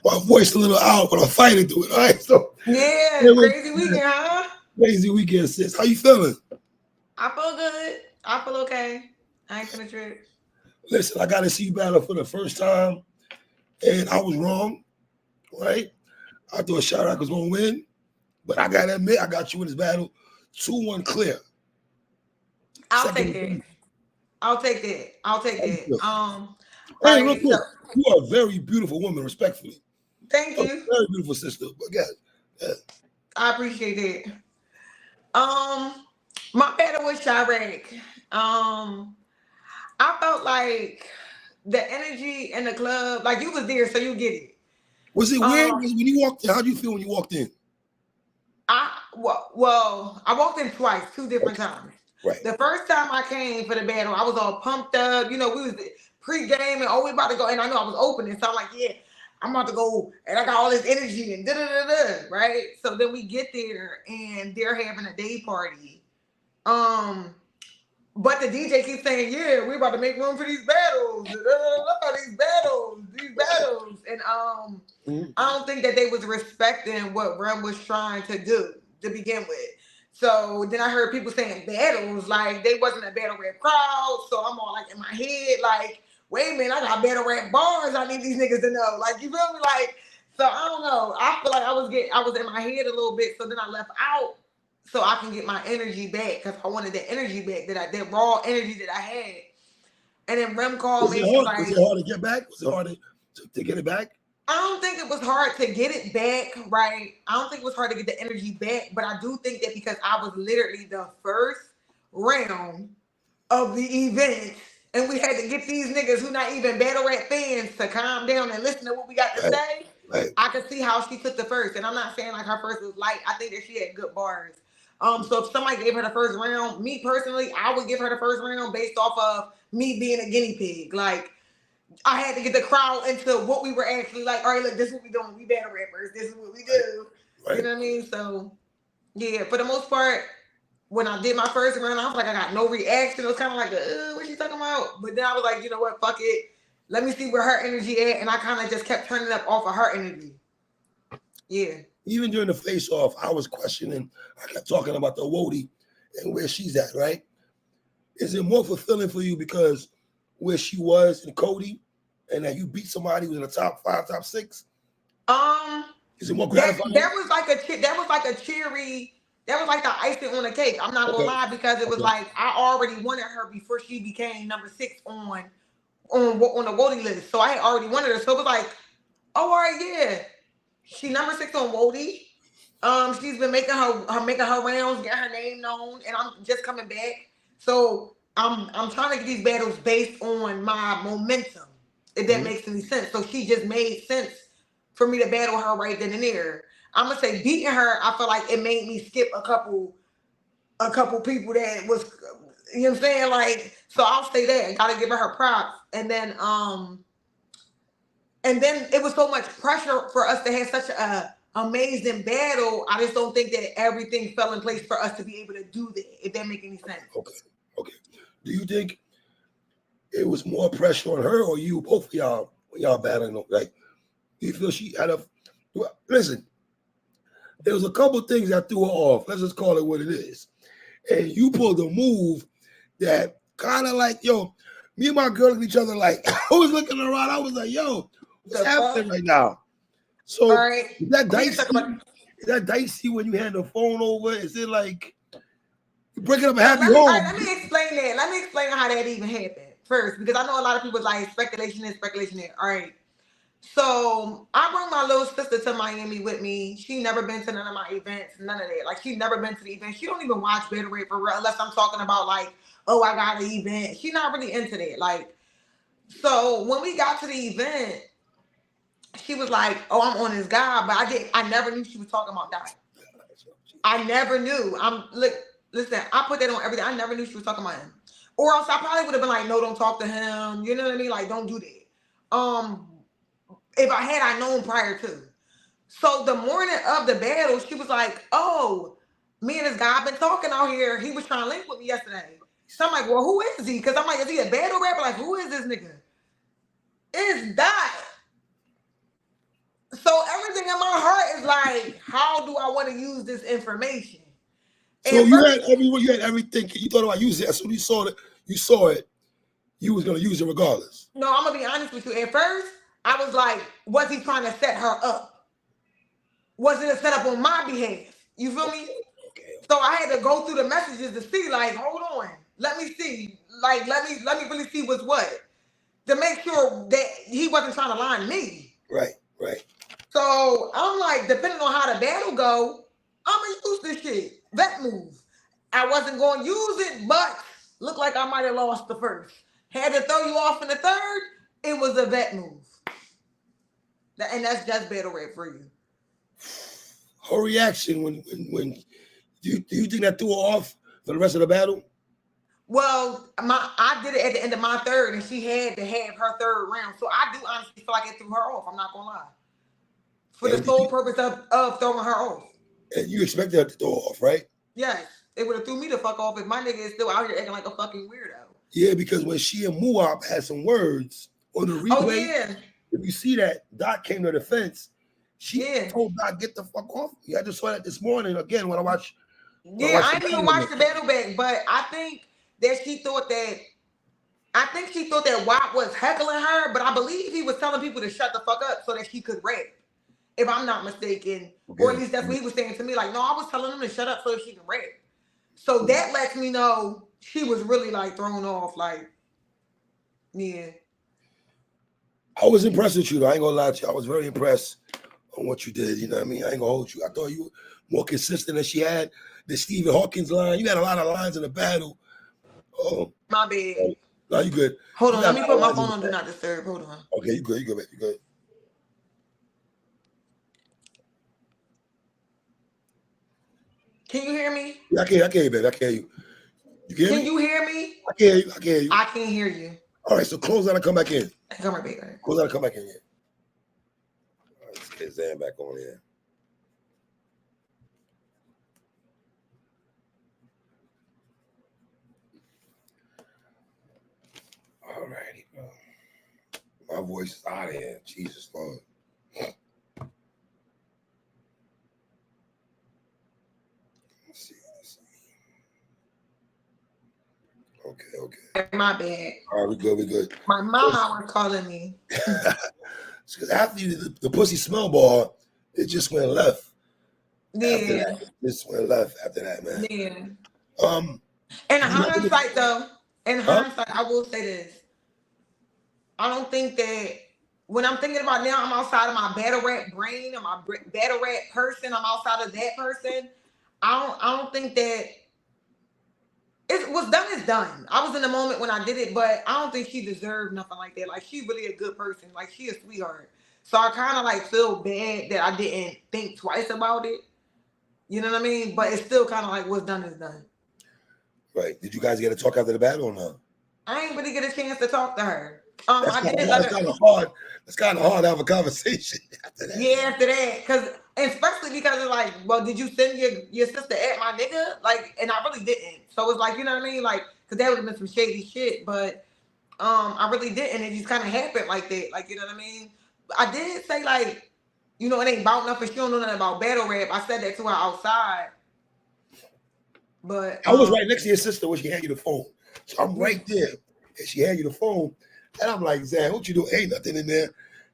my voice a little out, but I'm fighting through it. All right, so Yeah, crazy weekend, huh? Crazy weekend, sis. How you feeling? I feel good. I feel okay. I ain't finna trip. Listen, I got to see you battle for the first time, and I was wrong, right? I thought Cheyraq was gonna win, but I gotta admit, I got you in this battle, 2-1 clear. I'll take Second, that. I'll take that. I'll take how you feel? that. Hey, real Right. So quick, you are a very beautiful woman, respectfully. thank You're a you. very beautiful sister. But yeah. I appreciate that. Um, my battle with Cheyraq. I felt like the energy in the club, like you was there, so you get it. Was it weird Um, when you walked in? How would you feel when you walked in? I walked in twice, two different Okay, times. right. The first time I came for the battle, I was all pumped up. You know, we was pre-game and oh, we about to go. And I know I was opening, so I'm like, yeah, I'm about to go, and I got all this energy and da da da da. Right. So then we get there, and they're having a day party. Um, but the DJ keeps saying, "Yeah, we're about to make room for these battles, da, da, da, da, these battles," and Mhm. I don't think that they was respecting what Rem was trying to do to begin with. So then I heard people saying battles, like they wasn't a battle rap crowd. So I'm all like in my head, like, wait a minute, I got battle rap bars. I need these niggas to know, like, you feel me, like. So I don't know. I feel like I was in my head a little bit. So then I left out so I can get my energy back because I wanted that energy back, that raw energy that I had. And then Rem called Was it me. She was hard? Was like, it hard to get back? Was it hard to get it back? I don't think it was hard to get it back, right? I don't think it was hard to get the energy back, but I do think that because I was literally the first round of the event, and we had to get these niggas who not even battle rap fans to calm down and listen to what we got to Right, say. right. I could see how she took the first, and I'm not saying like her first was light. I think that she had good bars. So if somebody gave her the first round, me personally, I would give her the first round based off of me being a guinea pig. Like I had to get the crowd into what we were actually like. All right, look, this is what we doing. We battle rappers. This is what we Right, do. You right. know what I mean? So yeah, for the most part, when I did my first round, I was like, I got no reaction. It was kind of like, what she talking about? But then I was like, you know what? Fuck it. Let me see where her energy at, and I kind of just kept turning up off of her energy. Yeah. Even during the face off, I was questioning. I kept talking about the Wody and where she's at, right? Is it more fulfilling for you because where she was in Cody and that you beat somebody who's in the top 5, top 6? Um, Is it more that gratifying? was like that was like a cheery. That was like the icing on the cake. I'm not gonna Okay. lie because it was Okay. like I already wanted her before she became number 6 on the voting list. So I had already wanted her. So it was like, oh, all right, yeah. She number 6 on Wody. She's been making her rounds, getting her name known, and I'm just coming back. So I'm trying to get these battles based on my momentum, if that Mhm. makes any sense. So she just made sense for me to battle her right then and there. I'm gonna say beating her, I feel like it made me skip a couple people that was, you know what I'm saying? Like, so I'll say that. Gotta give her props. And then it was so much pressure for us to have such a amazing battle. I just don't think that everything fell in place for us to be able to do that, if that make any sense. Okay. Okay. Do you think it was more pressure on her or you, both of y'all, when y'all battling? Like, do you feel she had a. Well, listen, there was a couple things that threw her off. Let's just call it what it is. And you pulled a move that kind of like, yo, me and my girl looked at each other like, I was looking around. I was like, yo, what's The fuck? happening right now? All So right. is that We can talk about. dicey? Is that dicey when you hand the phone over? Is it like you're breaking up a So happy let me all right, home? let me explain that. Let me explain how that even happened first, because I know a lot of people like speculation is speculation is. All right. So I brought my little sister to Miami with me. She never been to none of my events, none of that. Like she never been to the event. She don't even watch Better Rate for real, unless I'm talking about like, oh, I got an event. She not really into that. Like, so when we got to the event, she was like, "Oh, I'm on this guy," but I never knew she was talking about that. I never knew. Listen. I put that on everything. I never knew she was talking about him, or else I probably would have been like, "No, don't talk to him." You know what I mean? Like, don't do that. If I had I known prior to. So the morning of the battle, she was like, "Oh, me and this guy been talking out here. He was trying to link with me yesterday." So I'm like, "Well, who is he?" Because I'm like, "Is he a battle rapper? Like, who is this nigga?" It's that. thing in my heart is like, how do I want to use this information? So And you first, had everything. You thought about using it. As soon as you saw it, you was gonna use it regardless. no, I'm gonna be honest with you. At first, I was like, was he trying to set her up? Was it a setup on my behalf? You feel me? Okay. So I had to go through the messages to see, like, hold on, let me see, like, let me really see what's what, to make sure that he wasn't trying to line me. Right. So I'm like, depending on how the battle go, I'm gonna use this shit. That move. I wasn't gonna use it, but looked like I might have lost the first. Had to throw you off in the third. It was a vet move, and that's just battle rap for you. Her reaction when do you think that threw her off for the rest of the battle? Well, I did it at the end of my third, and she had to have her third round. So I do honestly feel like it threw her off. I'm not gonna lie. For the sole purpose of throwing her off. And you expected her to throw her off, right? Yes. It would have threw me the fuck off if my nigga is still out here acting like a fucking weirdo. Yeah, because when she and Muab had some words on the replay, if you see that, Doc came to the defense. She told Doc, get the fuck off me. I just saw that this morning again when I watched. I didn't even watch the battle back, but I think that she thought that Watt was heckling her, but I believe he was telling people to shut the fuck up so that she could rap, if I'm not mistaken. Okay. Or at least that's what he was saying to me. Like, no, I was telling him to shut up so that she can rap. So that lets me know she was really like thrown off. Like, yeah. I was impressed with you, though. I ain't gonna lie to you. I was very impressed on what you did. You know what I mean? I ain't gonna hold you. I thought you were more consistent than she had. The Stephen Hawkins line. You had a lot of lines in the battle. My bad. No, you good. Hold on, let me put my phone on Do Not Disturb. Hold on. Okay, you good, baby. You good. Can you hear me? Yeah, I can hear you, baby. I can hear you. You can hear me? Can you hear me? I can hear you. I can hear you. I can't hear you. All right, so close out and come back in. Come right back. Right. Close out and come back in here. All right, let's get Zan back on here. All righty, bro. My voice is out of here. Jesus Lord. Let's see. Okay. My bad. All right, we good. My mama was calling me. Because after the pussy smell bar, it just went left. Yeah. It just went left after that, man. Yeah. In hindsight, though, I will say this. I don't think that when I'm thinking about now, I'm outside of my battle rap brain or my battle rap person. I'm outside of that person. I don't think that it was done is done. I was in the moment when I did it, but I don't think she deserved nothing like that. Like, she's really a good person. Like, she a sweetheart. So I kind of like feel bad that I didn't think twice about it. You know what I mean? But it's still kind of like what's done is done. Right. Did you guys get to talk after the battle or not? I ain't really get a chance to talk to her. That's kind of hard. It's kind of hard to have a conversation after that. Yeah, after that, especially because it's like, well, did you send your sister at my nigga? Like, and I really didn't. So it's like, you know what I mean? Like, because that would have been some shady shit. But I really didn't. It just kind of happened like that. Like, you know what I mean? I did say, like, you know, it ain't about nothing. She don't know nothing about battle rap. I said that to her outside. But I was right next to your sister when she had you the phone. So I'm right there. And she had you the phone. And I'm like, Zan, what you do? Ain't nothing in there.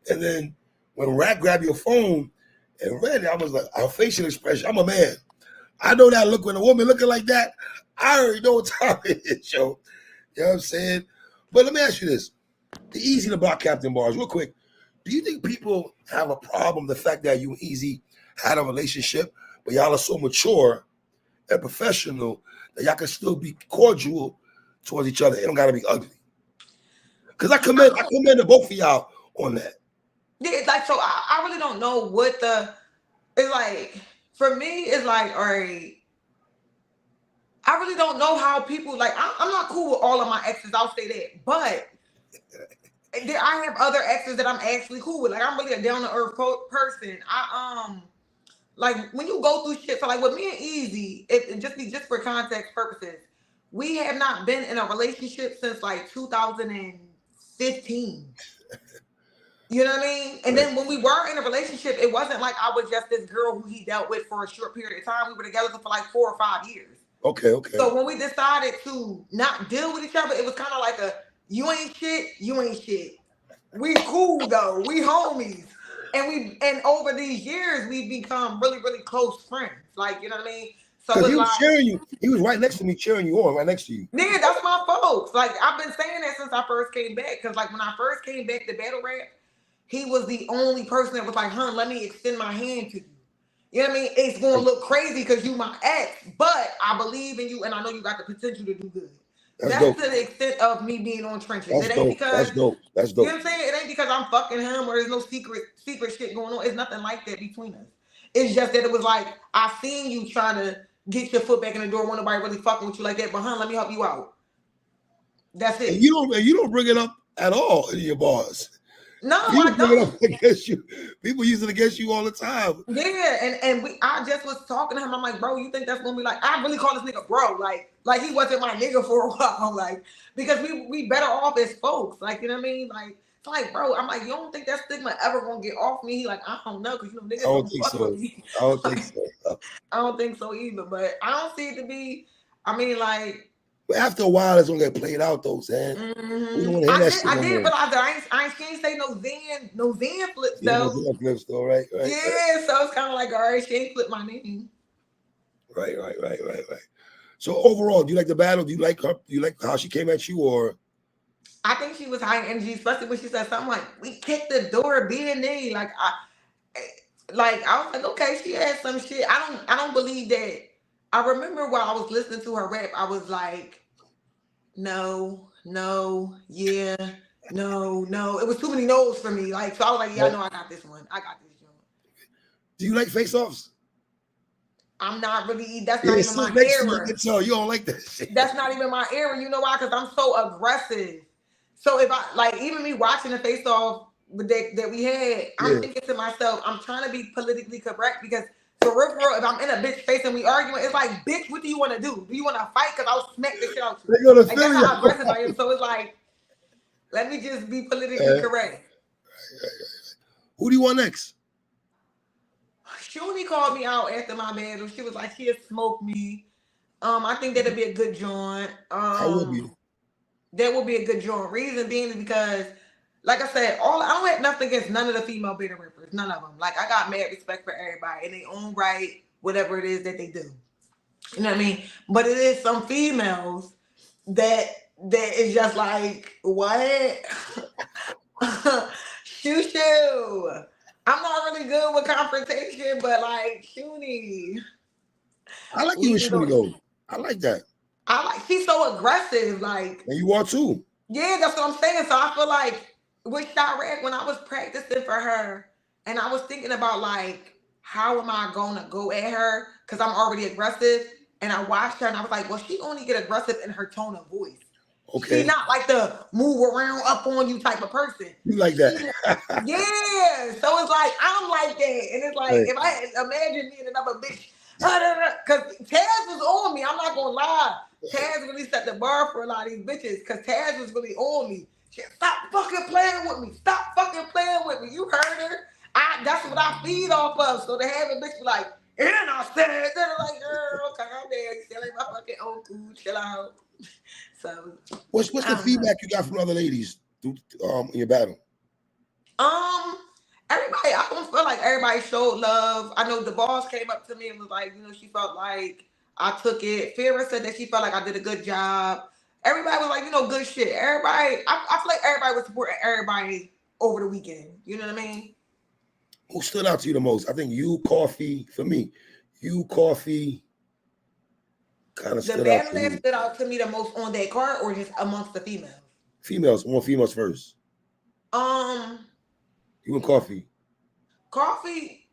And then when Rat grabbed your phone and read it, I was like, our facial expression, I'm a man. I know that look when a woman looking like that. I already know what time it is, yo. You know what I'm saying? But let me ask you this. The Easy to Block Captain Bars, real quick. Do you think people have a problem the fact that you and Easy had a relationship, but y'all are so mature and professional that y'all can still be cordial towards each other? It don't gotta be ugly. Because I commend the both of y'all on that. Yeah, it's like, so I really don't know what it's like. For me, it's like, all right, I really don't know how people, like, I'm not cool with all of my exes, I'll say that. But I have other exes that I'm actually cool with. Like, I'm really a down-to-earth person. Like, when you go through shit, so like with me and Easy, it just for context purposes, we have not been in a relationship since like 2015. You know what I mean? And Right. then when we were in a relationship, it wasn't like I was just this girl who he dealt with for a short period of time. We were together for like 4 or 5 years. Okay, okay. So when we decided to not deal with each other, it was kind of like a you ain't shit, you ain't shit. We cool though, we homies. And over these years we've become really, really close friends. Like, you know what I mean? So Because it's he was like, cheering you. He was right next to me, cheering you on, right next to you. yeah, that's my folks. Like I've been saying that since I first came back. Cause like when I first came back to battle rap, he was the only person that was like, "Hun, let me extend my hand to you." You know what I mean? It's gonna look crazy because you my ex, but I believe in you and I know you got the potential to do good. That's That's dope. to the extent of me being on trenches. That's It ain't dope. because That's dope. That's you know dope. what I'm saying? It ain't because I'm fucking him or there's no secret shit going on. It's nothing like that between us. It's just that it was like I seen you trying to get your foot back in the door. When nobody really fucking with you like that. But let me help you out. That's And it. you don't bring it up at all in your bars. No, You I bring it don't. up against you. People use it against you all the time. Yeah, I just was talking to him. I'm like, bro, you think that's gonna be like? I really call this nigga bro, like he wasn't my nigga for a while, like because we better off as folks, like you know what I mean, like it's like, bro, I'm like, you don't think that stigma ever gonna get off me? He like, I don't know, cause you know I niggas don't don't think fuck with so. me. I don't think Like, so. I don't think so either, but I don't see it to be. I mean, like. But after a while, it's gonna get played out, though, Sam. We don't want to hear that shit I no did more. realize that she ain't say no Zen flips Yeah, though. that's a flip store, right? Right, Yeah, so it's kind of like, all right, she ain't flipped my name. right. So overall, do you like the battle? Do you like her? Do you like how she came at you, or I think she was high energy, especially when she said something like, "We kicked the door, B&E." I was like, okay, she had some shit. I don't believe that. I remember while I was listening to her rap, I was like, no, no, yeah, no, no. It was too many no's for me. Like, so I was like, yeah, I know I got this one. I got this joint. do you like face-offs? I'm not really. That's not Yeah, even sit my next to you. era. Can tell you don't like that shit. That's not even my era. You know why? Because I'm so aggressive. So if I like even me watching the face off that we had, I'm Yeah. thinking to myself, I'm trying to be politically correct because for real, if I'm in a bitch face and we arguing, it's like, bitch, what do you want to do? Do you want to fight? Because I'll smack the shit out you. They're gonna Like that's feel you. how aggressive I am. So it's like, let me just be politically correct. Who do you want next? Shuni called me out after my battle. She was like, she'll smoke me. I think that'd be a good joint. I will be. That would be a good joint. Reason being is because, like I said, I don't have nothing against none of the female beta rappers. None of them. Like I got mad respect for everybody in their own right, whatever it is that they do. You know what I mean? But it is some females that is just like, what? Shoo. I'm not really good with confrontation, but like Shuni. I like you We and can Shooty go. though. I like that. She's so aggressive, like And you are too. yeah, that's what I'm saying. So I feel like with Cheyraq, when I was practicing for her, and I was thinking about like, how am I gonna go at her? Because I'm already aggressive. And I watched her and I was like, well, she only get aggressive in her tone of voice. Okay. She's not like the move around up on you type of person. You like that. Yeah. So it's like, I'm like that. And it's like, Right. if I imagine me and another bitch, because Taz was on me. I'm not going to lie. Taz really set the bar for a lot of these bitches because Taz was really on me. She said, stop fucking playing with me. Stop fucking playing with me. You heard her. That's what I feed off of. So to have a bitch be like, and I said, then I'm like, girl, calm down. You still ain't my fucking uncle. Chill out. So What's the feedback you got from other ladies in your battle? Everybody, I don't feel like everybody showed love. I know the boss came up to me and was like, she felt like I took it. Fira said that she felt like I did a good job. Everybody was like, good shit. Everybody, I feel like everybody was supporting everybody over the weekend. You know what I mean? Who stood out to you the most? I think you, Coffee, for me. You, Coffee, kind of stood out to me. The battle that stood out to me the most on that card or just amongst the females? Females, more females first. You and Coffee. Coffee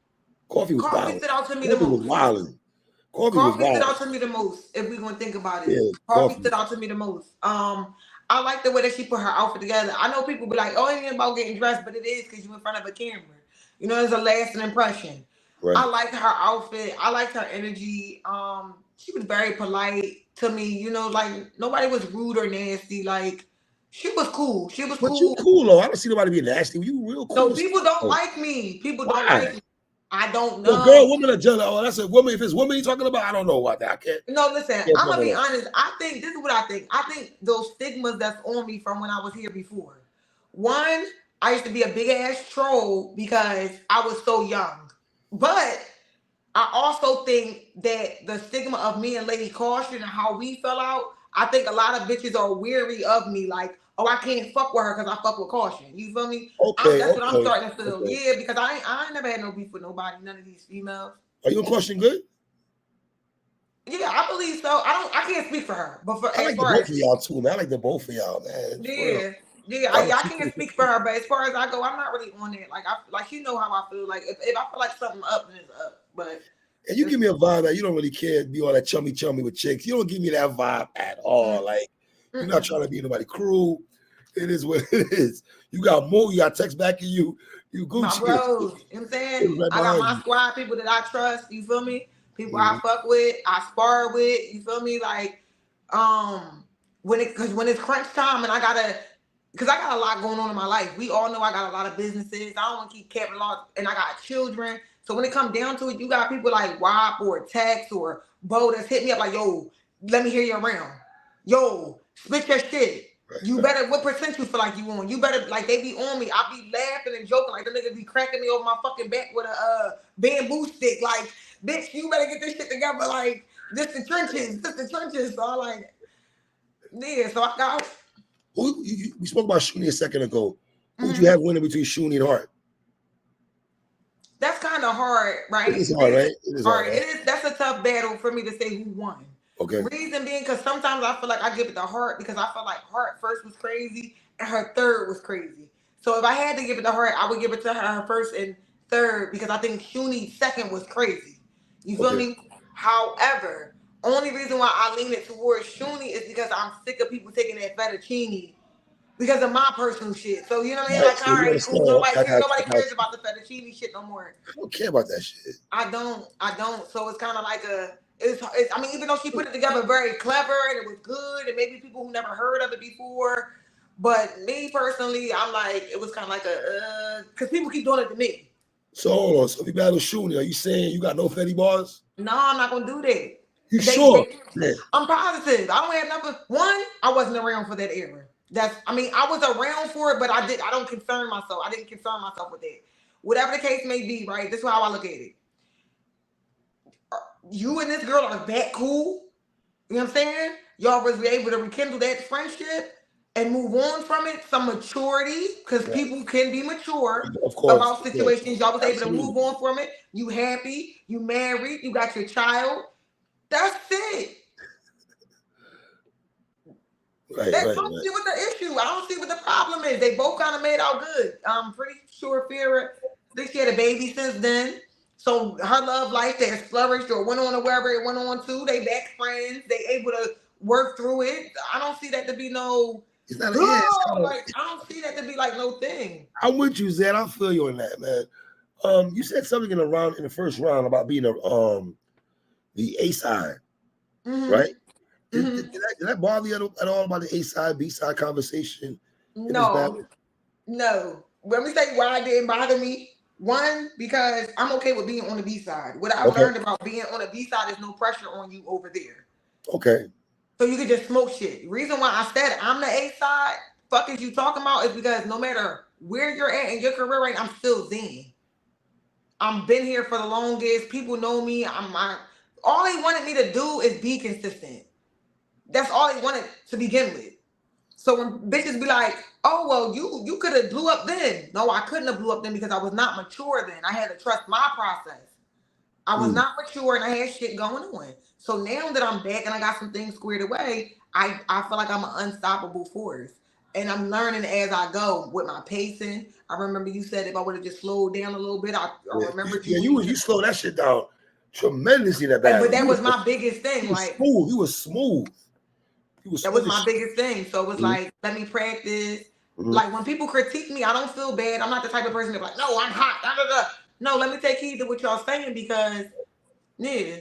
was wild. stood out to me Coffee the most. was wilding. Coffee stood out to me the most, if we're gonna think about it. Yeah, Coffee stood out to me the most. I like the way that she put her outfit together. I know people be like, oh, it ain't about getting dressed, but it is because you're in front of a camera. It's a lasting impression. Right. I liked her outfit. I liked her energy. She was very polite to me. Like nobody was rude or nasty. Like She was cool. She was But you cool. cool though. I don't see nobody being nasty. You real cool. No, people don't like me. People don't Why? like me. I don't Well, know. girl, woman are jealous. Oh, that's a woman. If it's woman you talking about, I don't know about that. I can't. No, listen, Can't I'm talk gonna be about honest. I think this is what I think. I think those stigmas that's on me from when I was here before. One, I used to be a big ass troll because I was so young. But I also think that the stigma of me and Lady Caution and how we fell out, I think a lot of bitches are weary of me. Like, oh, I can't fuck with her because I fuck with Caution. You feel me? Okay, That's what I'm okay, starting to feel. okay. Yeah, because I ain't never had no beef with nobody, none of these females. Are you in question good? Yeah, I believe so. I can't speak for her, but for I as like the far both as of y'all too, man. I like the both of y'all, man. For real. yeah, Y'all I two can't cool speak for people. her, but as far as I go, I'm not really on it. Like you know how I feel. Like if I feel like something up, then it's up. But And you give me a vibe that you don't really care to be all that chummy with chicks. You don't give me that vibe at all. Like you're not trying to be nobody cruel. It is what it is. You got more. You got text back in you. You my Gucci. bros, you know what I'm saying? Right I got behind my you. squad, people that I trust, you feel me? People Mhm. I fuck with, I spar with, you feel me? Like, when it's crunch time and because I got a lot going on in my life. We all know I got a lot of businesses. I don't want to keep capping a lot, and I got children. So when it comes down to it, you got people like WAP or Tex or Bo that's hit me up like, yo, let me hear you around. Yo, spit your shit. You better, what percent you feel like you on? You better, like, they be on me. I be laughing and joking. Like, the niggas be cracking me over my fucking back with a bamboo stick. Like, bitch, you better get this shit together. Like, this the trenches. This the trenches. So I like, yeah, so I got. We spoke about Shuni a second ago. Who would Mhm. you have winning between Shuni and Hart? That's kind of hard, right? It is hard, right? It is All hard, right, right? it is. That's a tough battle for me to say who won. Okay. Reason being, because sometimes I feel like I give it to Heart because I feel like Heart first was crazy and her third was crazy. So if I had to give it to Heart, I would give it to her first and third because I think Shuni's second was crazy. You feel Okay. me? However, only reason why I lean it towards Shuni is because I'm sick of people taking that fettuccine because of my personal shit. So you know what I mean? Right. Like, So all you right, understand. cool. I got Nobody you. cares about the fettuccine shit no more. I don't care about that shit. I don't. So it's kind of like it's. I mean, even though she put it together very clever and it was good, and maybe people who never heard of it before, but me personally, I'm like, it was kind of like because people keep doing it to me. So hold on. So if you battle Shuni, are you saying you got no Fetty bars? No, I'm not gonna do that. You sure? Yeah. I'm positive. I don't have nothing. One, I wasn't around for that era. I mean, I was around for it, but I don't concern myself. I didn't concern myself with that. Whatever the case may be, right? This is how I look at it. You and this girl are that cool. You know what I'm saying? Y'all was able to rekindle that friendship and move on from it. Some maturity, because people can be mature Of course. about situations. Y'all was able to Absolutely. move on from it. You happy, you married, you got your child. That's it. Right. I don't see what the issue. I don't see what the problem is. They both kind of made out good. I'm pretty sure Farrah, I think she had a baby since then. So her love life that has flourished or went on to wherever it went on to. They back friends. They able to work through it. I don't see that to be no. It's not Like I don't see that to be like no thing. I'm with you, Zed. I feel you on that, man. You said something in the first round about being the A side, right? Did that bother you at all about the A side, B side conversation in this battle? No. Let me say why it didn't bother me. One, because I'm okay with being on the B side. What I've learned about being on the B side is no pressure on you over there. Okay. So you can just smoke shit. Reason why I said I'm the A side, fuck is you talking about, is because no matter where you're at in your career right, I'm still Zen. I'm been here for the longest. People know me. All they wanted me to do is be consistent. That's all they wanted to begin with. So when bitches be like, "Oh well, you could have blew up then," no, I couldn't have blew up then because I was not mature then. I had to trust my process. I was not mature and I had shit going on. So now that I'm back and I got some things squared away, I feel like I'm an unstoppable force. And I'm learning as I go with my pacing. I remember you said if I would have just slowed down a little bit, I remember you. Yeah, you slow that shit down tremendously that battle. But that was my biggest thing. Like smooth. You was smooth. That was my biggest thing. So it was like, let me practice. Like when people critique me, I don't feel bad. I'm not the type of person that's like, no, I'm hot. Da, da, da. No, let me take heed to what y'all saying because, yeah.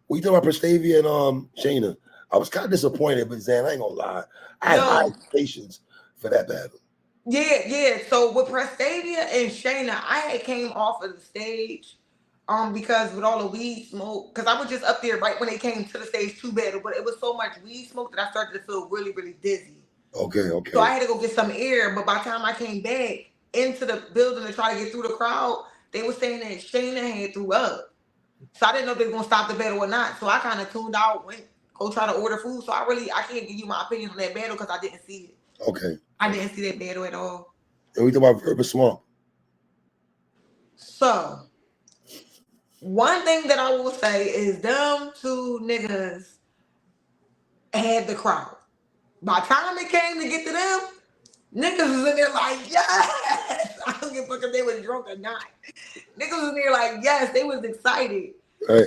We talk about Prestavia and Shayna. I was kind of disappointed, but Zan, I ain't gonna lie. I had high expectations for that battle. Yeah. So with Prestavia and Shayna, I had came off of the stage because with all the weed smoke, because I was just up there right when they came to the stage to battle, but it was so much weed smoke that I started to feel really, really dizzy. Okay. So I had to go get some air, but by the time I came back into the building to try to get through the crowd, they were saying that Shayna had threw up. So I didn't know if they were gonna stop the battle or not. So I kind of tuned out, went go try to order food. So I can't give you my opinion on that battle because I didn't see it. Okay. I didn't see that battle at all. And we talk about Verb Swamp. So one thing that I will say is them two niggas had the crowd. By the time it came to get to them, niggas was in there like, yes! I don't give a fuck if they was drunk or not. Niggas was in there like, yes, they was excited. Right.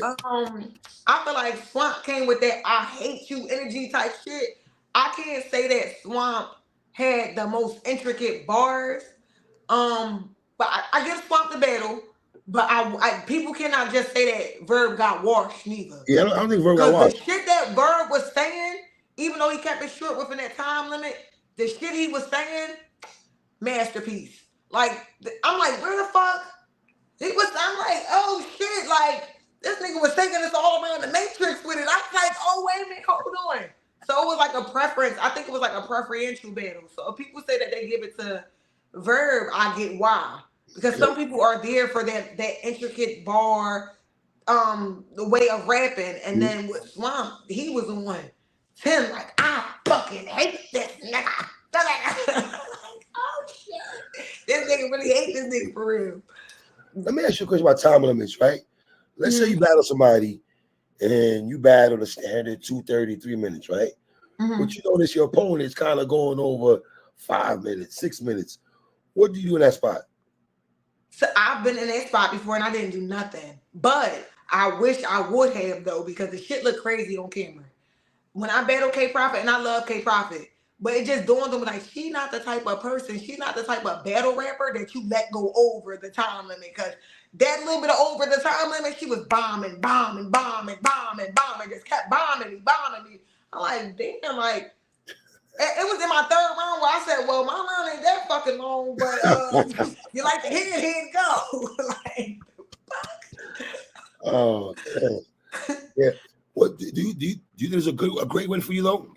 I feel like Swamp came with that I hate you energy type shit. I can't say that Swamp had the most intricate bars. But I give Swamp the battle. But I people cannot just say that Verb got washed neither. Yeah, I don't think Verb got washed. The shit that Verb was saying, even though he kept it short within that time limit, the shit he was saying, masterpiece. Like, I'm like, where the fuck? I'm like, oh shit, like, this nigga was taking us all around the Matrix with it. I was like, oh, wait a minute, hold on. So it was like a preference. I think it was like a preferential battle. So if people say that they give it to Verb, I get why. Because some people are there for that intricate bar, the way of rapping. And then with Swamp, he was the one. Tim, like, I fucking hate this nigga. Oh shit. This nigga really hate this nigga for real. Let me ask you a question about time limits, right? Let's say you battle somebody and you battle the standard 2:33 minutes, right? But you notice your opponent is kind of going over 5 minutes, 6 minutes. What do you do in that spot? So I've been in that spot before and I didn't do nothing. But I wish I would have though, because the shit looked crazy on camera. When I battle K Profit, and I love K Profit, but it just dawned on me like she's not the type of person, she's not the type of battle rapper that you let go over the time limit. Because that little bit of over the time limit, she was bombing, just kept bombing me. I'm like, damn, like it was in my third round where I said, well, my round ain't that fucking long, but you like to hit it, go. Like, fuck. Oh, yeah. What do you think there's a great win for you though?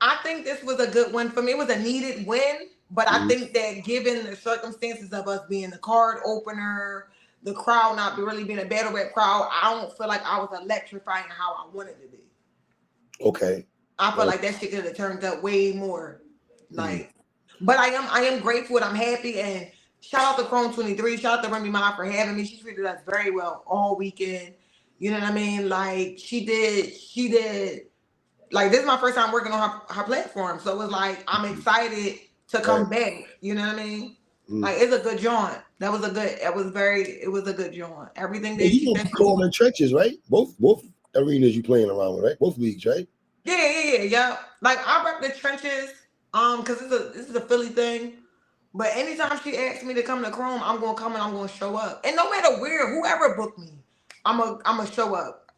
I think this was a good one for me. It was a needed win, but I think that given the circumstances of us being the card opener, the crowd not really being a battle rap crowd, I don't feel like I was electrifying how I wanted to be. Okay. I feel like that shit could have turned up way more. Like, but I am grateful and I'm happy, and shout out to Chrome 23, shout out to Remy Ma for having me. She treated us very well all weekend. You know what I mean? Like she did. Like this is my first time working on her platform, so it was like I'm excited to come back. You know what I mean? Like it's a good joint. It was a good joint. Everything that you said. Chrome and trenches, right? Both arenas you playing around with, right? Both leagues, right? Yeah. Like I rep the trenches, because this is a Philly thing. But anytime she asks me to come to Chrome, I'm gonna come and I'm gonna show up. And no matter where, whoever booked me, I'm gonna show up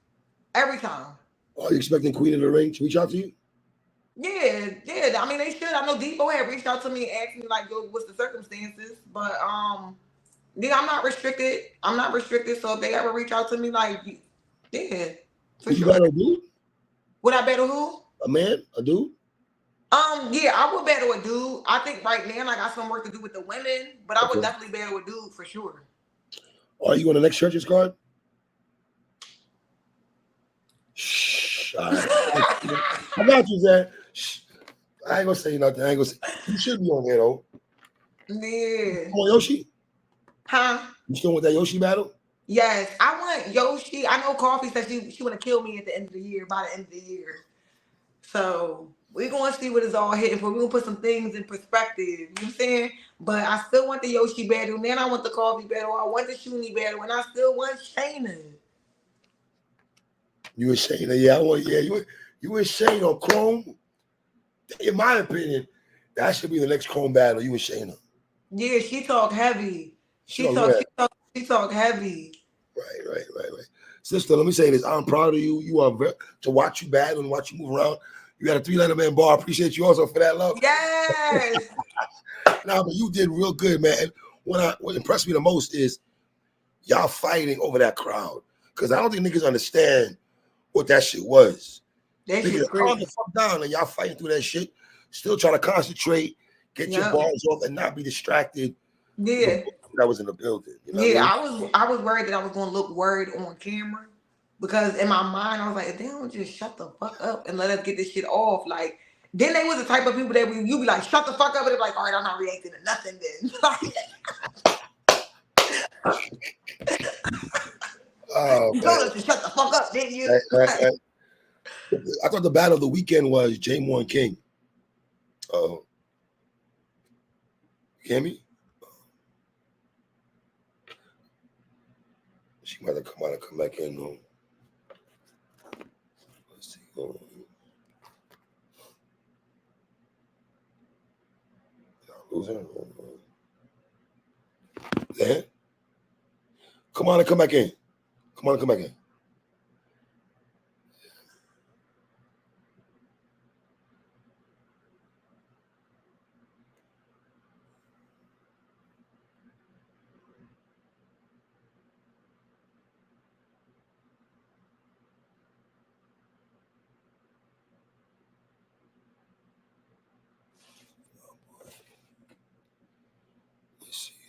every time. Are you expecting Queen of the Ring to reach out to you? Yeah. I mean, they should. I know Depot had reached out to me and asked me like, "Yo, what's the circumstances?" But yeah, I'm not restricted. So if they ever reach out to me, like, yeah, for Would you sure. battle a dude? Would I battle who? A man? A dude? Yeah, I would battle a dude. I think right now I got some work to do with the women, but I would definitely battle a dude for sure. Are you on the next church's card? Shh. I got you, Zan. Shh. I ain't gonna say nothing. You should be on there though. Yeah. On Yoshi? Huh? You still want that Yoshi battle? Yes, I want Yoshi. I know Coffee said she want to kill me at the end of the year, by the end of the year. So we're gonna see what it's all hitting for. We're gonna put some things in perspective. You know what I'm saying? But I still want the Yoshi battle, and then I want the Coffee battle, I want the Shuni battle, and I still want Shayna. You and Shayna, yeah. You and Shayna on Chrome. In my opinion, that should be the next Chrome battle. You and Shayna. Yeah, she talk heavy. She talk heavy. Right. Sister, let me say this. I'm proud of you. You are to watch you battle and watch you move around. You got a 3-letter man bar. I appreciate you also for that love. Yes. Nah, but you did real good, man. And what impressed me the most is y'all fighting over that crowd. Because I don't think niggas understand what that shit was. That Niggas shit's calm great. the fuck down and y'all fighting through that shit. Still trying to concentrate, get your balls off, and not be distracted. Yeah. That was in the building. You know Yeah, what I mean? I was worried that I was gonna look worried on camera. Because in my mind, I was like, if they don't just shut the fuck up and let us get this shit off, like, then they was the type of people that you be like, shut the fuck up, and they're like, all right, I'm not reacting to nothing then. Oh, you told us to shut the fuck up, didn't you? I thought the battle of the weekend was J. Moore and King. You hear me? She might have come out and come back in though. Let's see. Lose her. Yeah. Come on and come back in. Come on and come back in.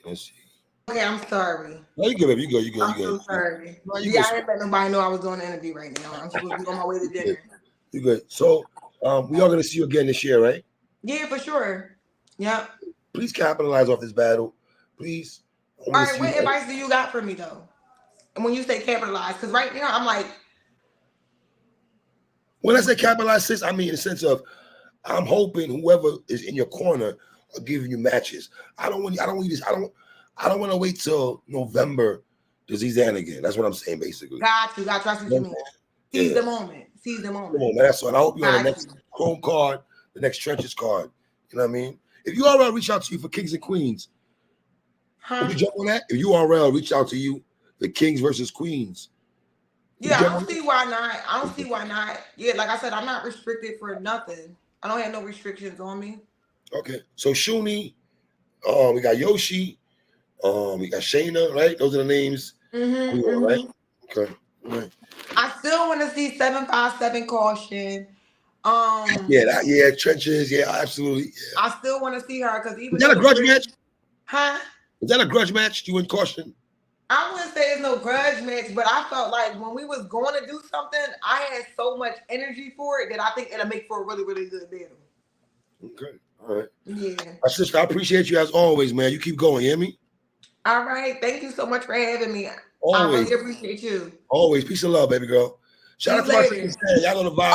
Let's see. Okay, I'm sorry. No, you good, baby. You good. You good. I'm so sorry. No, Yeah, I didn't let nobody know I was doing an interview right now. I'm supposed to be on my way to dinner. You good. So we are gonna see you again this year, right? Yeah, for sure. Yep. Please capitalize off this battle. Please. All right, what advice do you got for me though? And when you say capitalize, because right now I'm like, when I say capitalize, sis, I mean in the sense of I'm hoping whoever is in your corner are giving you matches. I don't want to wait till November to see Zan again. That's what I'm saying, basically. Got you. I trust what you mean. Seize the moment. Seize the moment. Come on, man. That's what I hope you're on the next home card, the next trenches card. You know what I mean? If URL reach out to you for Kings and Queens, would you jump on that? If URL reach out to you, the Kings versus Queens. Yeah, I don't see why not. I don't see why not. Yeah, like I said, I'm not restricted for nothing. I don't have no restrictions on me. Okay. So Shuni, we got Yoshi, we got Shayna, right? Those are the names. Right? Okay. Right. I still want to see 757 caution. Yeah, trenches. Yeah, absolutely. Yeah. I still want to see her because even is that a grudge match? Huh? Is that a grudge match? You in caution? I wouldn't say it's no grudge match, but I felt like when we was going to do something, I had so much energy for it that I think it'll make for a really, really good battle. Okay. All right. Yeah. My sister, I appreciate you as always, man. You keep going. You hear me? All right. Thank you so much for having me. Always. I really appreciate you. Always. Peace and love, baby girl. Shout out to my sister. Y'all know the vibe.